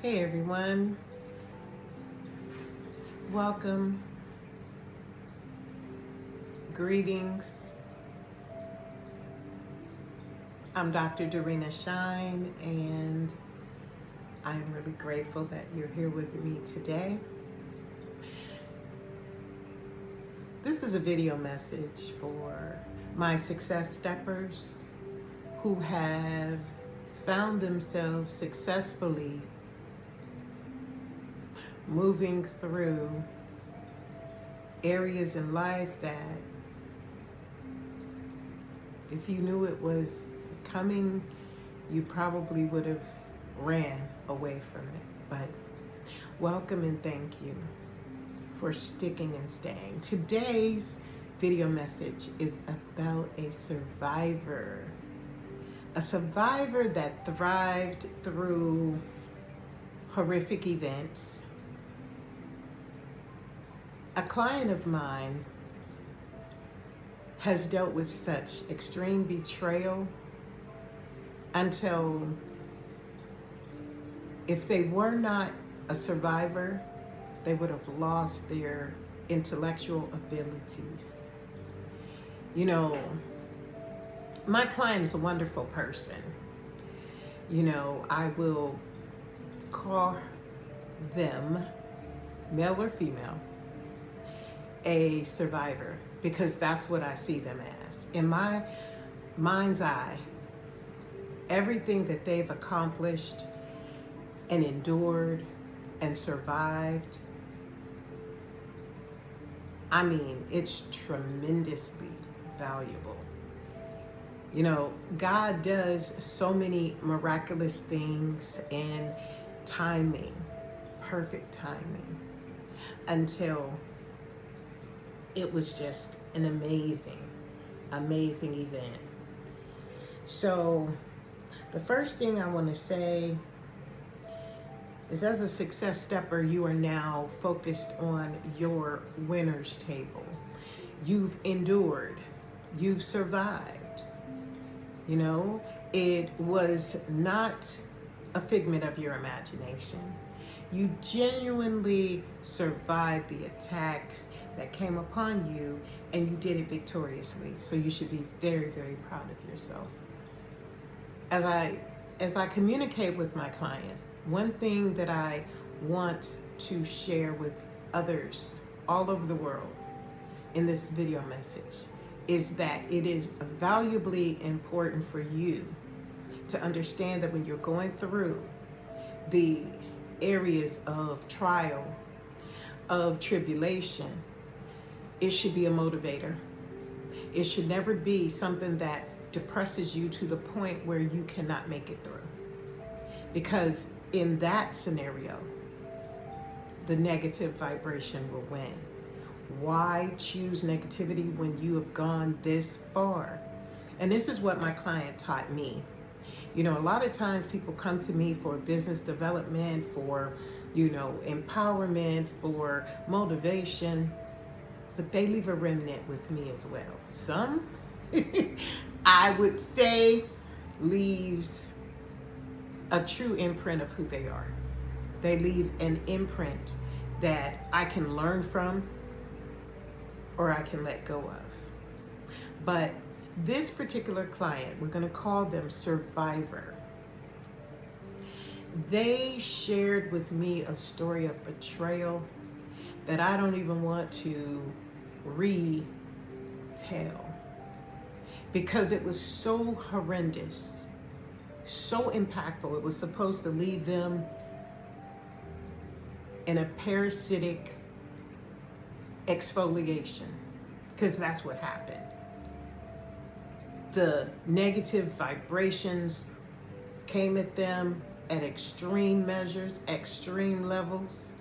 Hey everyone, welcome, greetings. I'm Dr. Shine, and I'm really grateful that you're here with me today. This is a video message for my success steppers who have found themselves successfully moving through areas in life that if you knew it was coming, you probably would have ran away from it. But welcome and thank you for sticking and staying. Today's video message is about a survivor that thrived through horrific events. A client of mine has dealt with such extreme betrayal until, if they were not a survivor, they would have lost their intellectual abilities. You know, my client is a wonderful person. You know, I will call them, male or female, a survivor, because that's what I see them as. In my mind's eye, everything that they've accomplished and endured and survived, I mean, it's tremendously valuable. You know, God does so many miraculous things in timing, perfect timing, until it was just an amazing event. So the first thing I want to say is, as a success stepper, you are now focused on your winner's table. You've endured, you've survived. You know, it was not a figment of your imagination. You genuinely survived the attacks that came upon you, and you did it victoriously. So you should be very, very proud of yourself. As I communicate with my client, one thing that I want to share with others all over the world in this video message is that it is valuably important for you to understand that when you're going through the areas of trial, of tribulation, it should be a motivator. It should never be something that depresses you to the point where you cannot make it through. Because in that scenario, the negative vibration will win. Why choose negativity when you have gone this far? And this is what my client taught me. You know, a lot of times people come to me for business development, for, you know, empowerment, for motivation, but they leave a remnant with me as well. Some, I would say, leaves a true imprint of who they are. They leave an imprint that I can learn from or I can let go of. But this particular client, we're going to call them survivor. They shared with me a story of betrayal that I don't even want to retell, because it was so horrendous, so impactful. It was supposed to leave them in a parasitic exfoliation, because that's what happened. The negative vibrations came at them at extreme measures, extreme levels,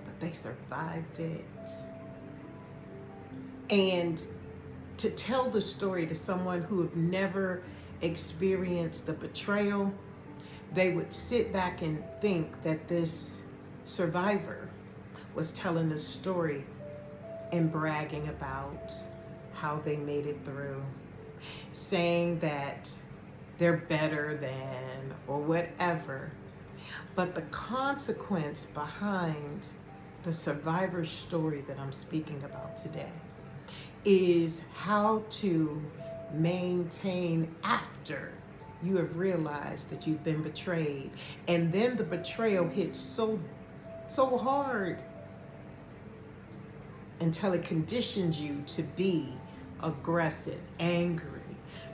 but they survived it. And to tell the story to someone who have never experienced the betrayal, they would sit back and think that this survivor was telling a story and bragging about how they made it through, saying that they're better than or whatever. But the consequence behind the survivor's story that I'm speaking about today is how to maintain after you have realized that you've been betrayed. And then the betrayal hits so hard until it conditions you to be aggressive, angry,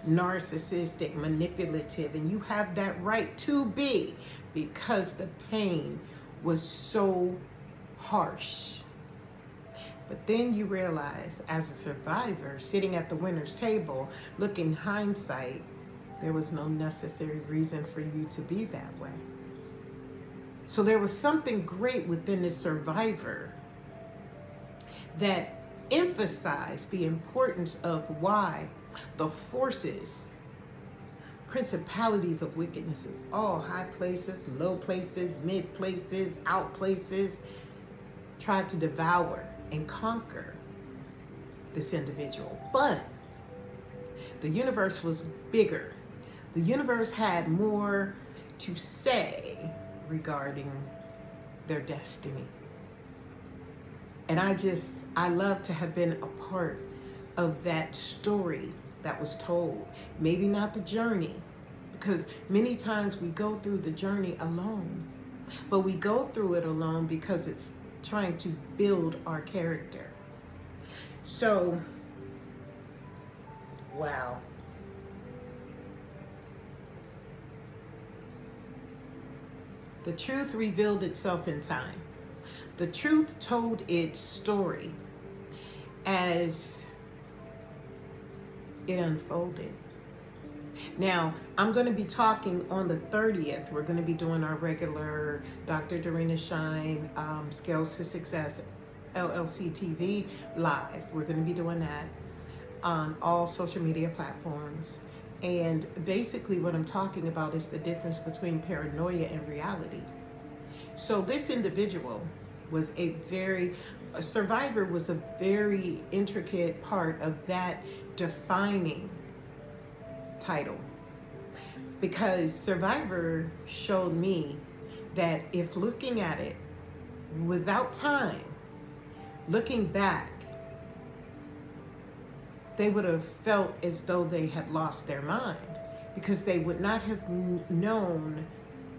narcissistic, manipulative, and you have that right to be because the pain was so harsh. But then you realize, as a survivor, sitting at the winner's table, looking hindsight, there was no necessary reason for you to be that way. So there was something great within the survivor that emphasized the importance of why the forces, principalities of wickedness in all high places, low places, mid places, out places, tried to devour and conquer this individual. But the universe was bigger. The universe had more to say regarding their destiny. And I love to have been a part of that story that was told. Maybe not the journey, because many times we go through the journey alone, but we go through it alone because it's trying to build our character. So, wow. The truth revealed itself in time. The truth told its story as it unfolded. Now, I'm going to be talking on the 30th. We're going to be doing our regular drdorinashine Scales to Success LLC TV live. We're going to be doing that on all social media platforms. And basically what I'm talking about is the difference between paranoia and reality. So this individual was a survivor was a very intricate part of that defining title, because survivor showed me that if looking at it without time, looking back, they would have felt as though they had lost their mind, because they would not have known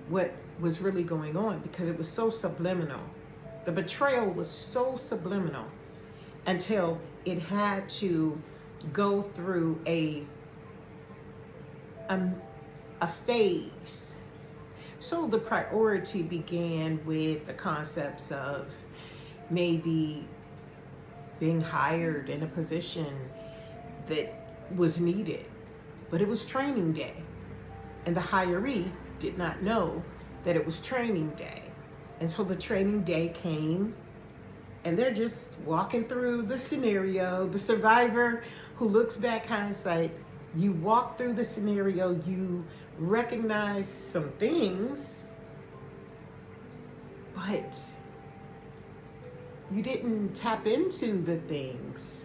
what was really going on, because it was so subliminal. The betrayal was so subliminal until it had to go through a phase. So the priority began with the concepts of maybe being hired in a position that was needed, but it was training day, and the hiree did not know that it was training day. And so the training day came, and they're just walking through the scenario. The survivor who looks back hindsight, you walk through the scenario, you recognize some things, but you didn't tap into the things.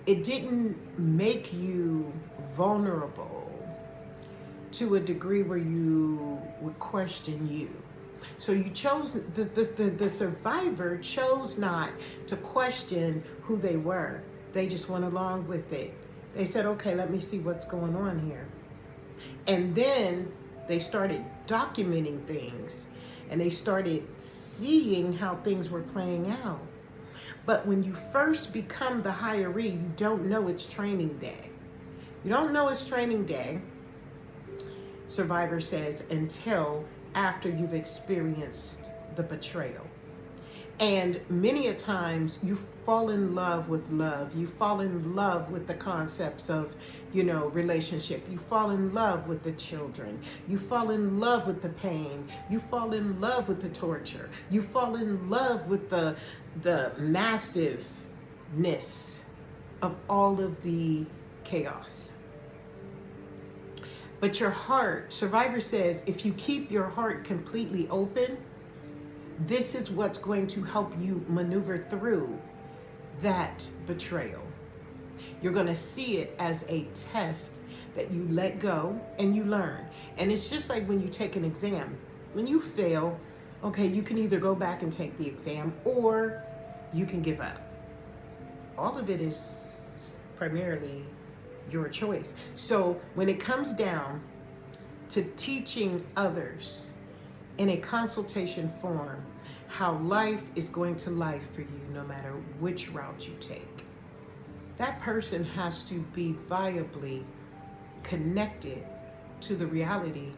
It didn't make you vulnerable to a degree where you would question you. So you chose, the survivor chose not to question who they were. They just went along with it. They said, okay, let me see what's going on here. And then they started documenting things, and they started seeing how things were playing out. But when you first become the hiree, you don't know it's training day. You don't know it's training day, survivor says, until after you've experienced the betrayal. And many a times you fall in love with love. You fall in love with the concepts of, relationship. You fall in love with the children. You fall in love with the pain. You fall in love with the torture. You fall in love with the massiveness of all of the chaos. But your heart, survivor says, if you keep your heart completely open, this is what's going to help you maneuver through that betrayal. You're going to see it as a test that you let go and you learn. And it's just like when you take an exam. when you fail, okay, you can either go back and take the exam or you can give up. All of it is primarily your choice. So when it comes down to teaching others in a consultation form how life is going to life for you, no matter which route you take, that person has to be viably connected to the reality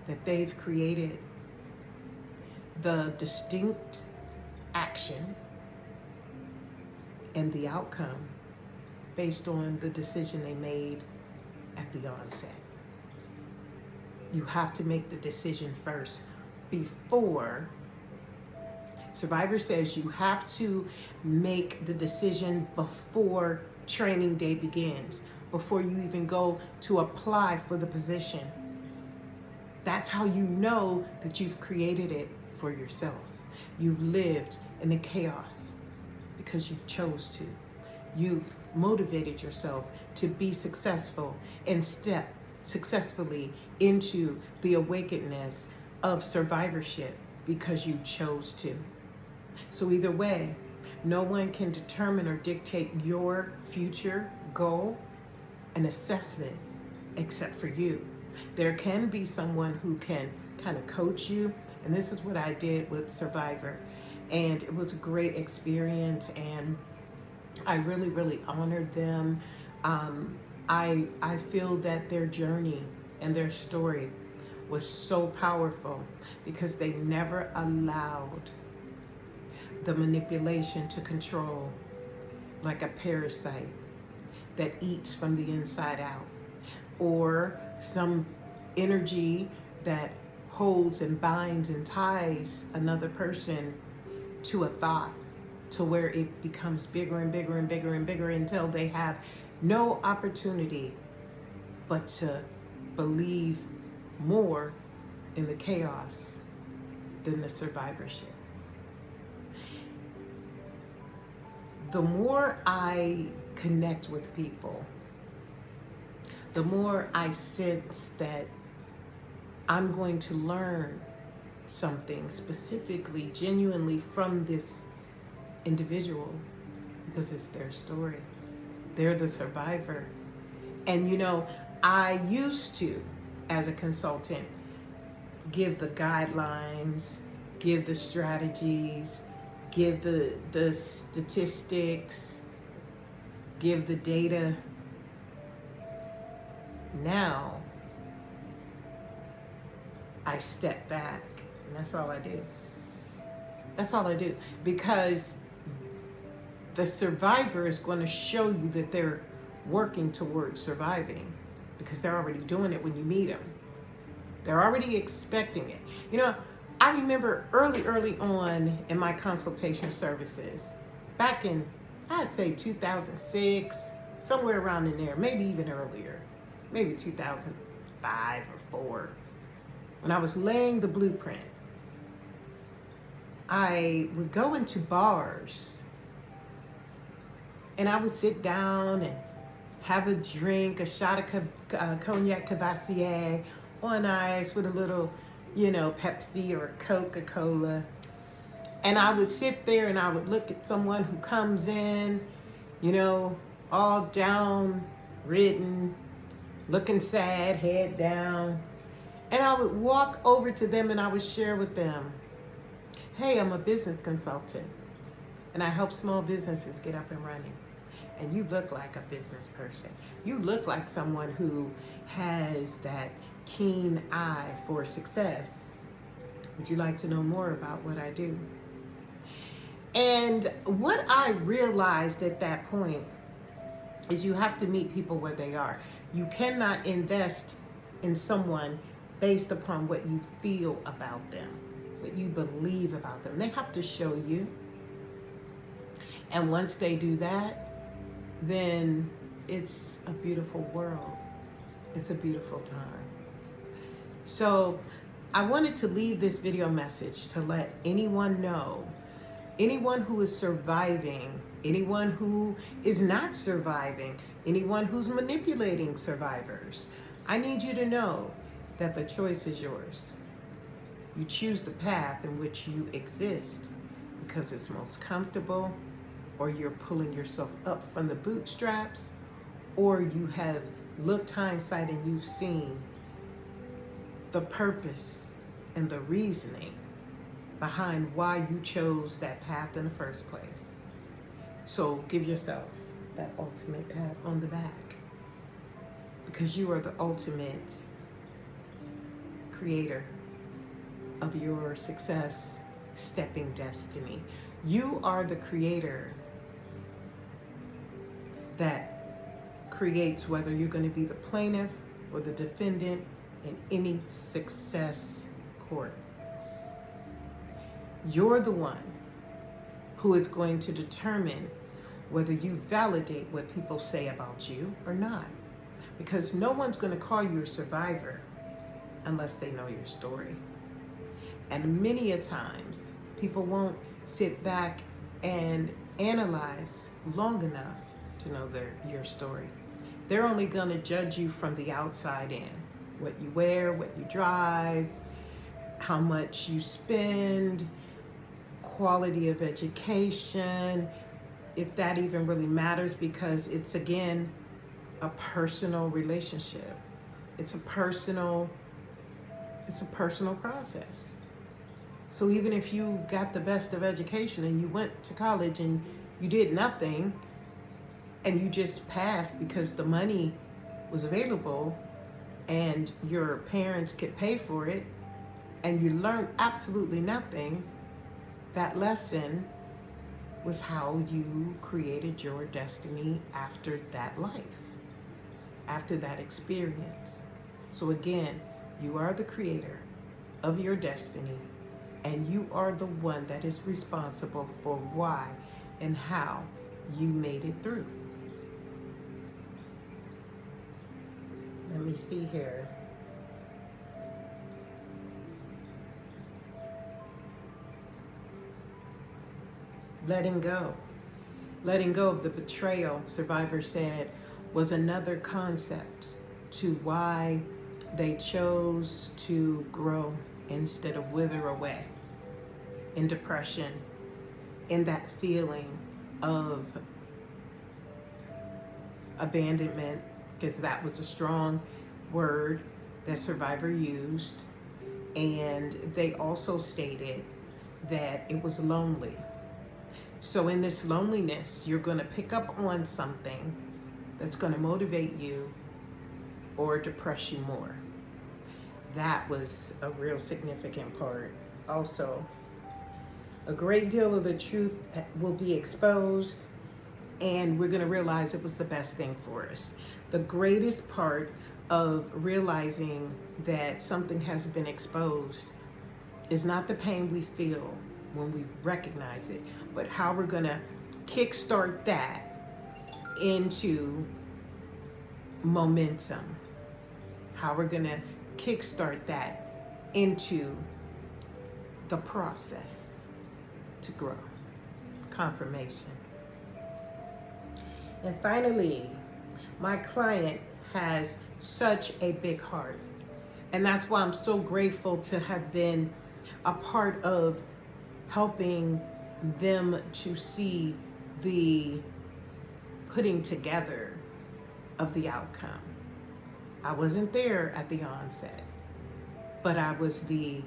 that they've created the distinct action and the outcome based on the decision they made at the onset. You have to make the decision first before. Survivor says you have to make the decision before training day begins, before you even go to apply for the position. That's how you know that you've created it for yourself. You've lived in the chaos because you chose to. You've motivated yourself to be successful and step successfully into the awakeness of survivorship because you chose to. So either way, no one can determine or dictate your future goal and assessment except for you. There can be someone who can kind of coach you, and this is what I did with Survivor, and it was a great experience, and I really, really honored them. I feel that their journey and their story was so powerful because they never allowed the manipulation to control, like a parasite that eats from the inside out, or some energy that holds and binds and ties another person to a thought, to where it becomes bigger and bigger and bigger and bigger until they have no opportunity but to believe more in the chaos than the survivorship. The more I connect with people, the more I sense that I'm going to learn something specifically, genuinely from this individual, because it's their story. They're the survivor. And you know, I used to, as a consultant, give the guidelines, give the strategies, give the statistics, give the data. Now, I step back, and that's all I do. That's all I do, because the survivor is going to show you that they're working towards surviving, because they're already doing it when you meet them. They're already expecting it. You know, I remember early on in my consultation services, back in, I'd say 2006, somewhere around in there, maybe even earlier, maybe 2005 or 4, when I was laying the blueprint, I would go into bars and I would sit down and have a drink, a shot of cognac Cavassier on ice with a little, you know, Pepsi or Coca-Cola. And I would sit there and I would look at someone who comes in, you know, all down, ridden, looking sad, head down. And I would walk over to them and I would share with them, hey, I'm a business consultant and I help small businesses get up and running. And you look like a business person. You look like someone who has that keen eye for success. Would you like to know more about what I do? And what I realized at that point is you have to meet people where they are. You cannot invest in someone based upon what you feel about them, what you believe about them. They have to show you. And once they do that, then it's a beautiful world. It's a beautiful time. So I wanted to leave this video message to let anyone know, anyone who is surviving, anyone who is not surviving, anyone who's manipulating survivors, I need you to know that the choice is yours. You choose the path in which you exist because it's most comfortable, or you're pulling yourself up from the bootstraps, or you have looked hindsight and you've seen the purpose and the reasoning behind why you chose that path in the first place. So give yourself that ultimate pat on the back, because you are the ultimate creator of your success stepping destiny. You are the creator that creates whether you're going to be the plaintiff or the defendant in any success court. You're the one who is going to determine whether you validate what people say about you or not. Because no one's going to call you a survivor unless they know your story. And many a times, people won't sit back and analyze long enough to know your story. They're only going to judge you from the outside in. What you wear, what you drive, how much you spend, quality of education, if that even really matters, because it's, again, a personal relationship. It's a personal process. So even if you got the best of education and you went to college and you did nothing and you just passed because the money was available and your parents could pay for it, and you learned absolutely nothing, that lesson was how you created your destiny after that life, after that experience. So again, you are the creator of your destiny, and you are the one that is responsible for why and how you made it through. Let me see here. Letting go. Letting go of the betrayal, survivor said, was another concept to why they chose to grow instead of wither away in depression, in that feeling of abandonment, because that was a strong word that survivor used. And they also stated that it was lonely. So in this loneliness, you're going to pick up on something that's going to motivate you or depress you more. That was a real significant part. Also, a great deal of the truth will be exposed, and we're going to realize it was the best thing for us. The greatest part of realizing that something has been exposed is not the pain we feel when we recognize it, but how we're going to kickstart that into momentum. How we're going to kickstart that into the process to grow. Confirmation. And finally, my client has such a big heart. And that's why I'm so grateful to have been a part of helping them to see the putting together of the outcome. I wasn't there at the onset, but I was the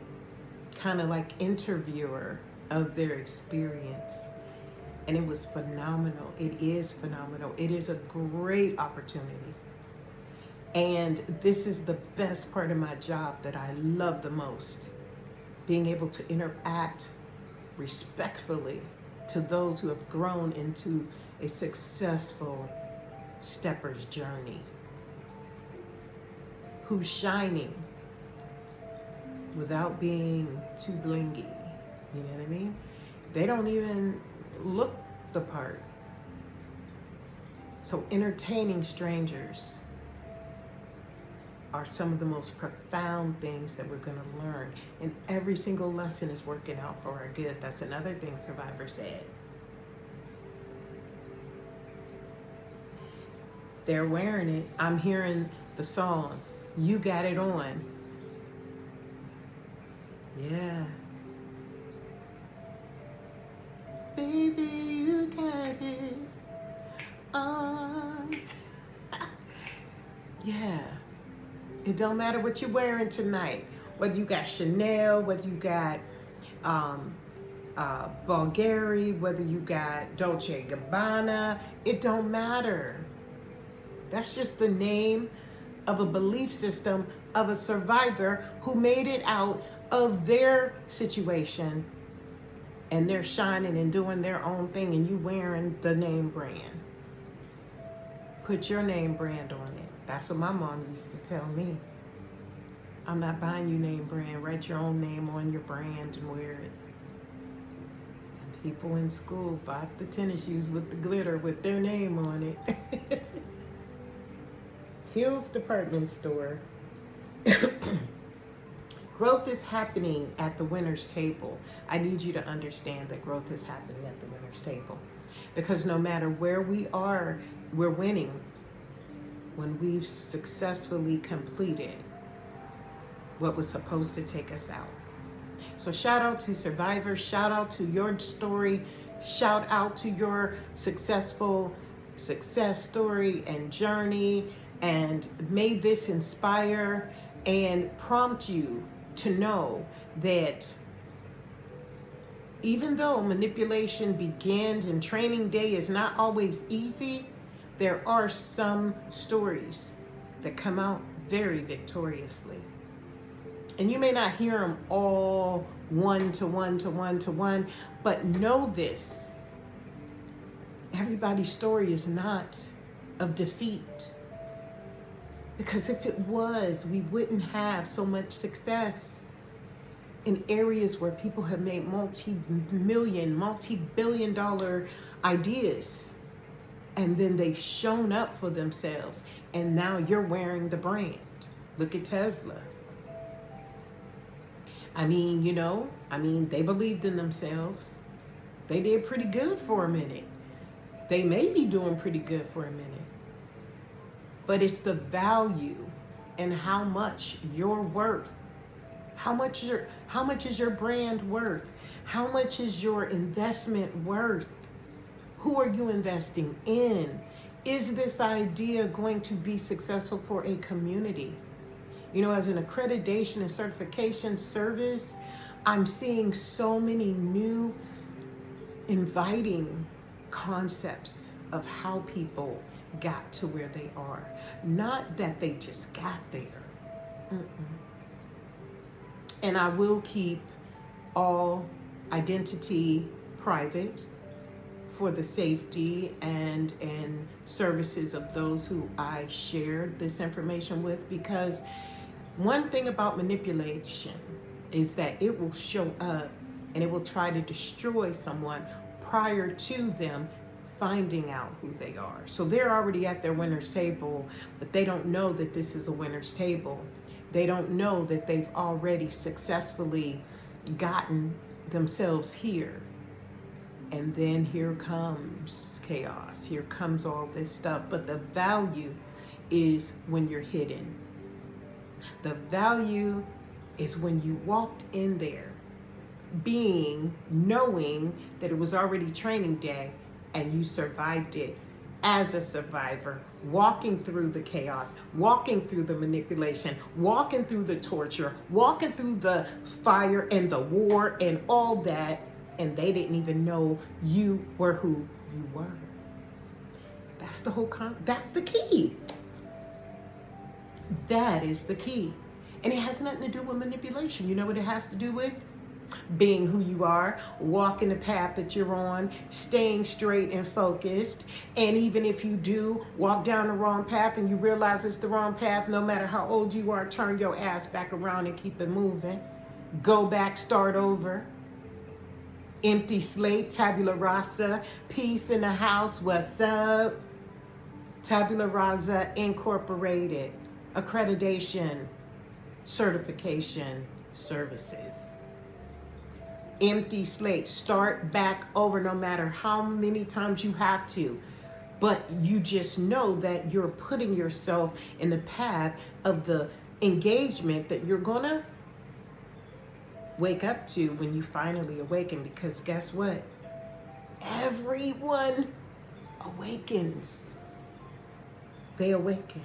kind of like interviewer of their experience. And it was phenomenal. It is phenomenal. It is a great opportunity. And this is the best part of my job that I love the most. Being able to interact respectfully to those who have grown into a successful stepper's journey, who's shining without being too blingy. You know what I mean? They don't even look the part. So entertaining strangers are some of the most profound things that we're going to learn. And every single lesson is working out for our good. That's another thing survivor said. They're wearing it. I'm hearing the song, "You Got It On." Yeah. Baby, you got it on. Yeah. It don't matter what you're wearing tonight. Whether you got Chanel, whether you got Bulgari, whether you got Dolce & Gabbana, it don't matter. That's just the name of a belief system of a survivor who made it out of their situation, and they're shining and doing their own thing, and you wearing the name brand. Put your name brand on it. That's what my mom used to tell me. I'm not buying you name brand. Write your own name on your brand and wear it. And people in school bought the tennis shoes with the glitter with their name on it. Hills Department Store. Growth is happening at the winner's table. I need you to understand that growth is happening at the winner's table. Because no matter where we are, we're winning when we've successfully completed what was supposed to take us out. So shout out to survivors, shout out to your story, shout out to your successful success story and journey, and may this inspire and prompt you to know that even though manipulation begins and training day is not always easy, there are some stories that come out very victoriously. And you may not hear them all one-to-one, but know this. Everybody's story is not of defeat. Because if it was, we wouldn't have so much success in areas where people have made multi-million, multi-billion-dollar ideas. And then they've shown up for themselves. And now you're wearing the brand. Look at Tesla. I mean, they believed in themselves. They did pretty good for a minute. They may be doing pretty good for a minute. But it's the value and how much you're worth. How much is your brand worth? How much is your investment worth? Who are you investing in? Is this idea going to be successful for a community? As an accreditation and certification service, I'm seeing so many new inviting concepts of how people got to where they are. Not that they just got there. And I will keep all identity private for the safety and services of those who I shared this information with, because one thing about manipulation is that it will show up and it will try to destroy someone prior to them finding out who they are. So they're already at their winner's table, but they don't know that this is a winner's table. They don't know that they've already successfully gotten themselves here. And then here comes chaos. Here comes all this stuff. But the value is when you're hidden. The value is when you walked in there, knowing that it was already training day, and you survived it as a survivor, walking through the chaos, walking through the manipulation, walking through the torture, walking through the fire and the war and all that, and they didn't even know you were who you were. That's the whole that's the key. That is the key. And it has nothing to do with manipulation. You know what it has to do with? Being who you are, walking the path that you're on, staying straight and focused. And even if you do walk down the wrong path and you realize it's the wrong path, no matter how old you are, turn your ass back around and keep it moving. Go back, start over. Empty slate, tabula rasa, peace in the house, what's up? Tabula rasa Incorporated, accreditation, certification services. Empty slate, start back over no matter how many times you have to. But you just know that you're putting yourself in the path of the engagement that you're gonna wake up to when you finally awaken, because guess what? Everyone awakens. They awaken.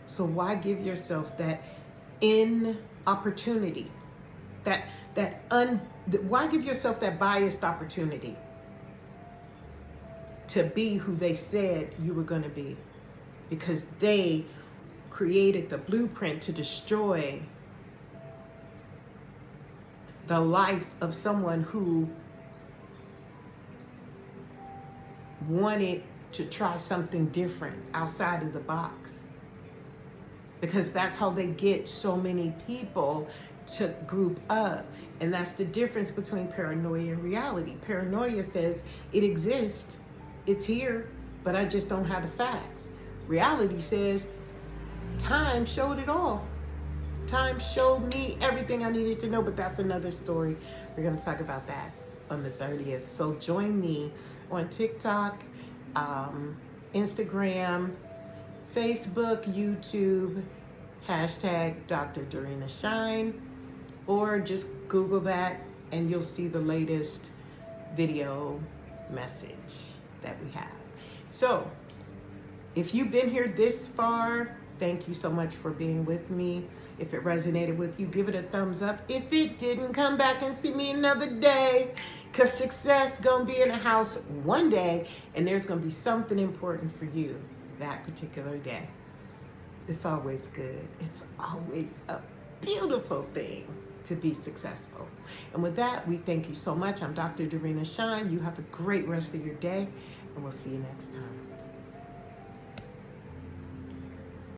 So why give yourself that opportunity? Why give yourself that biased opportunity to be who they said you were going to be? Because they created the blueprint to destroy the life of someone who wanted to try something different outside of the box. Because that's how they get so many people to group up. And that's the difference between paranoia and reality. Paranoia says it exists, it's here, but I just don't have the facts. Reality says time showed it all. Time showed me everything I needed to know, but that's another story. We're going to talk about that on the 30th. So join me on TikTok, Instagram, Facebook, YouTube, hashtag drdorinashine, or just Google that and you'll see the latest video message that we have. So if you've been here this far, thank you so much for being with me. If it resonated with you, give it a thumbs up. If it didn't, come back and see me another day, because success gonna be in the house one day, and there's gonna be something important for you that particular day. It's always good. It's always a beautiful thing to be successful. And with that, we thank you so much. I'm Dr. Dorina Shine. You have a great rest of your day, and we'll see you next time.